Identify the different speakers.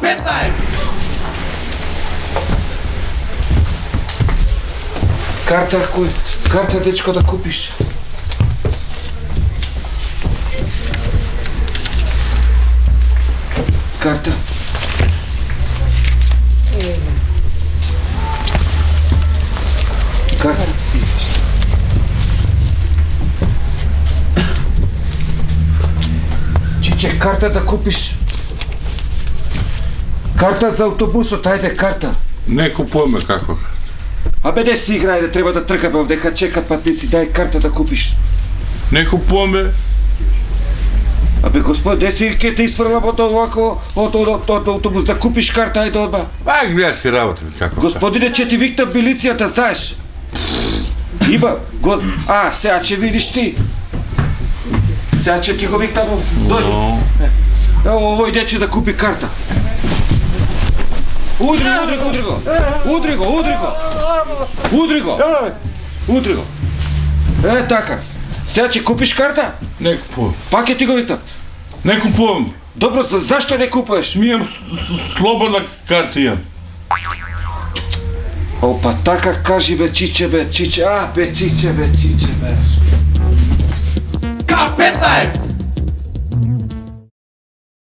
Speaker 1: K15!
Speaker 2: Карта, дечко, да купиш. Карта. Карта. Чиче, карта да купиш. Карта за автобусот, ајде, карта.
Speaker 3: Не купуваме како.
Speaker 2: Абе, не си играј, да треба да тркаме овдека, чекат патници, дај карта да купиш.
Speaker 3: Не купуваме.
Speaker 2: Абе, господ, де си ке те изфрлам од овако, од автобус, да купиш карта, ајде одба.
Speaker 3: Ба, гледа си работа како.
Speaker 2: Господине, че ти викта милицијата, знаеш? Има, сега че видиш ти. Сега че ти го виктам, дојди. Ево, овој дече да купи карта. Удри го. Е, така. Сега че купиш карта?
Speaker 3: Не купувам.
Speaker 2: Пак ти го виктам.
Speaker 3: Не купувам.
Speaker 2: Добро, зашто не купуваш?
Speaker 3: Ми имам слободна карта имам.
Speaker 2: Опа, така кажи бе, чиче бе.
Speaker 1: K15!